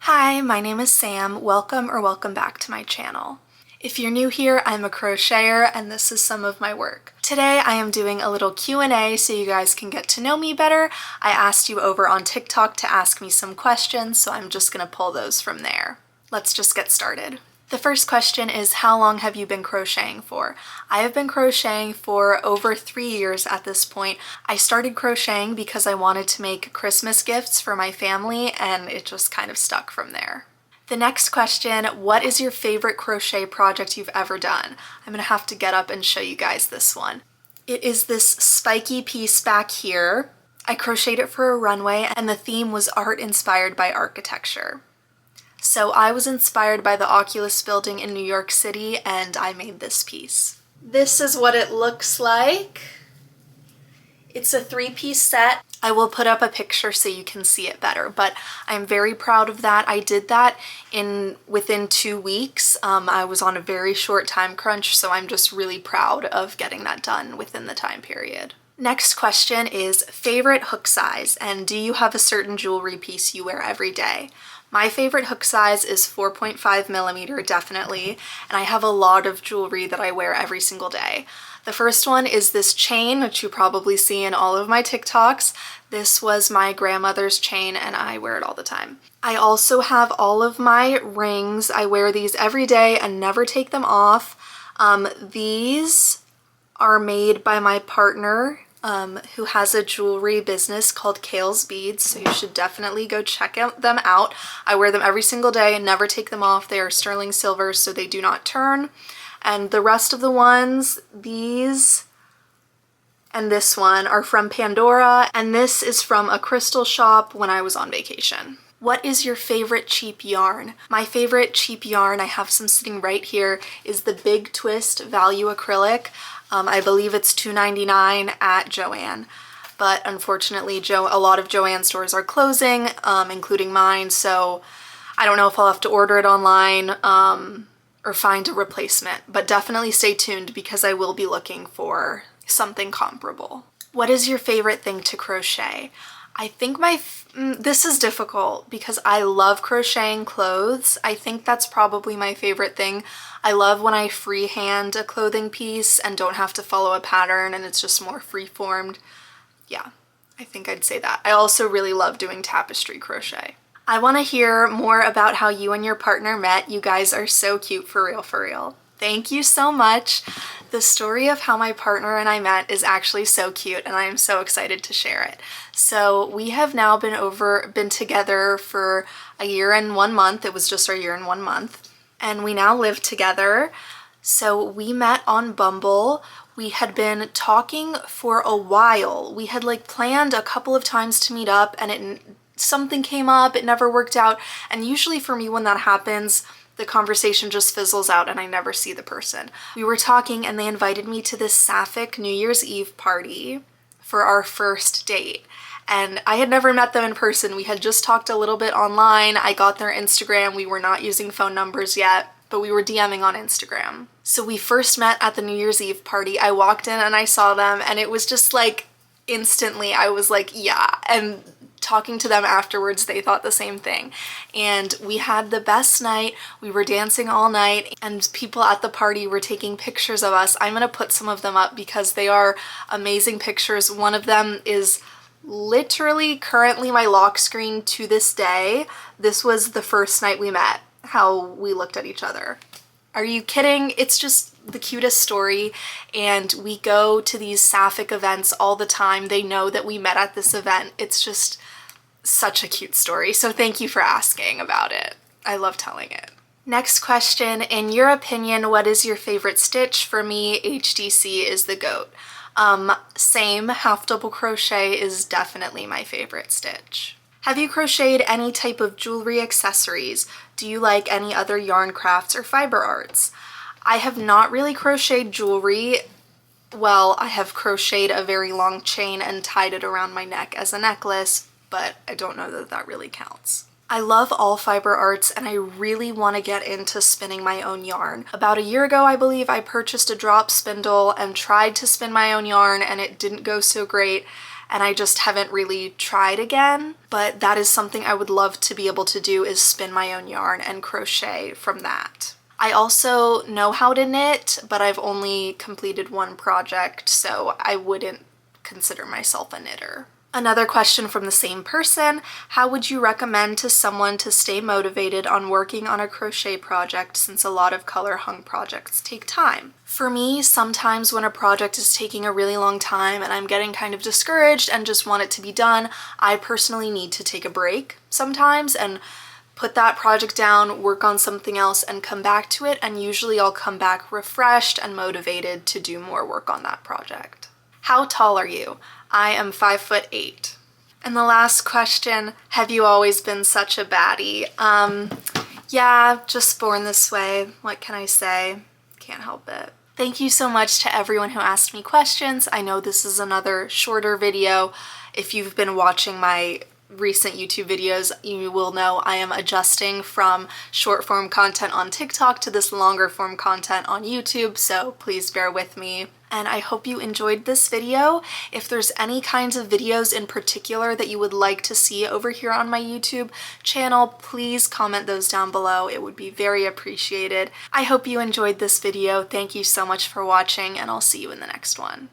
Hi, my name is Sam. Welcome back to my channel. If you're new here, I'm a crocheter and this is some of my work. Today I am doing a little Q&A so you guys can get to know me better. I asked you over on TikTok to ask me some questions, so I'm just gonna pull those from there. Let's just get started. The first question is, how long have you been crocheting for? I have been crocheting for over 3 years at this point. I started crocheting because I wanted to make Christmas gifts for my family and it just kind of stuck from there. The next question, what is your favorite crochet project you've ever done? I'm gonna have to get up and show you guys this one. It is this spiky piece back here. I crocheted it for a runway and the theme was art inspired by architecture. So I was inspired by the Oculus building in New York City and I made this piece. This is what it looks like. It's a 3-piece set. I will put up a picture so you can see it better, but I'm very proud of that. I did that within 2 weeks. I was on a very short time crunch, so I'm just really proud of getting that done within the time period. Next question is favorite hook size, and do you have a certain jewelry piece you wear every day? My favorite hook size is 4.5 millimeter, definitely, and I have a lot of jewelry that I wear every single day. The first one is this chain, which you probably see in all of my TikToks. This was my grandmother's chain and I wear it all the time. I also have all of my rings. I wear these every day and never take them off. These are made by my partner, who has a jewelry business called Kale's Beads, so you should definitely go check them out. I wear them every single day and never take them off. They are sterling silver, so they do not turn. And the rest of the ones, these and this one, are from Pandora, and this is from a crystal shop when I was on vacation. What is your favorite cheap yarn? My favorite cheap yarn, I have some sitting right here, is the Big Twist Value Acrylic. I believe it's $2.99 at Joann, but unfortunately a lot of Joann stores are closing, including mine, so I don't know if I'll have to order it online or find a replacement, but definitely stay tuned because I will be looking for something comparable. What is your favorite thing to crochet? I think this is difficult because I love crocheting clothes. I think that's probably my favorite thing. I love when I freehand a clothing piece and don't have to follow a pattern and it's just more free-formed. Yeah, I think I'd say that. I also really love doing tapestry crochet. I want to hear more about how you and your partner met. You guys are so cute, for real, for real. Thank you so much. The story of how my partner and I met is actually so cute and I am so excited to share it. So we have now been together for a year and 1 month. It was just our year and 1 month. And we now live together. So we met on Bumble. We had been talking for a while. We had planned a couple of times to meet up and something came up, it never worked out. And usually for me when that happens, the conversation just fizzles out and I never see the person. We were talking and they invited me to this sapphic New Year's Eve party for our first date. And I had never met them in person. We had just talked a little bit online. I got their Instagram. We were not using phone numbers yet, but we were DMing on Instagram. So we first met at the New Year's Eve party. I walked in and I saw them and it was just instantly I was yeah. And talking to them afterwards, they thought the same thing. And we had the best night. We were dancing all night and people at the party were taking pictures of us. I'm gonna put some of them up because they are amazing pictures. One of them is literally currently my lock screen to this day. This was the first night we met, how we looked at each other. Are you kidding? It's just the cutest story, and we go to these sapphic events all the time. They know that we met at this event. It's just such a cute story, so thank you for asking about it. I love telling it. Next question, in your opinion, what is your favorite stitch? For me, HDC is the GOAT. Same, half double crochet is definitely my favorite stitch. Have you crocheted any type of jewelry accessories? Do you like any other yarn crafts or fiber arts? I have not really crocheted jewelry. Well, I have crocheted a very long chain and tied it around my neck as a necklace, but I don't know that that really counts. I love all fiber arts and I really want to get into spinning my own yarn. About a year ago, I believe, I purchased a drop spindle and tried to spin my own yarn and it didn't go so great. and I just haven't really tried again. But that is something I would love to be able to do, is spin my own yarn and crochet from that. I also know how to knit, but I've only completed one project, so I wouldn't consider myself a knitter. Another question from the same person: how would you recommend to someone to stay motivated on working on a crochet project, since a lot of color hung projects take time? For me, sometimes when a project is taking a really long time and I'm getting kind of discouraged and just want it to be done, I personally need to take a break sometimes and put that project down, work on something else, and come back to it, and usually I'll come back refreshed and motivated to do more work on that project. How tall are you? I am 5'8". And the last question: have you always been such a baddie? Yeah, just born this way. What can I say? Can't help it. Thank you so much to everyone who asked me questions. I know this is another shorter video. If you've been watching my recent YouTube videos, you will know I am adjusting from short form content on TikTok to this longer form content on YouTube, so please bear with me. And I hope you enjoyed this video. If there's any kinds of videos in particular that you would like to see over here on my YouTube channel, please comment those down below. It would be very appreciated. I hope you enjoyed this video. Thank you so much for watching, and I'll see you in the next one.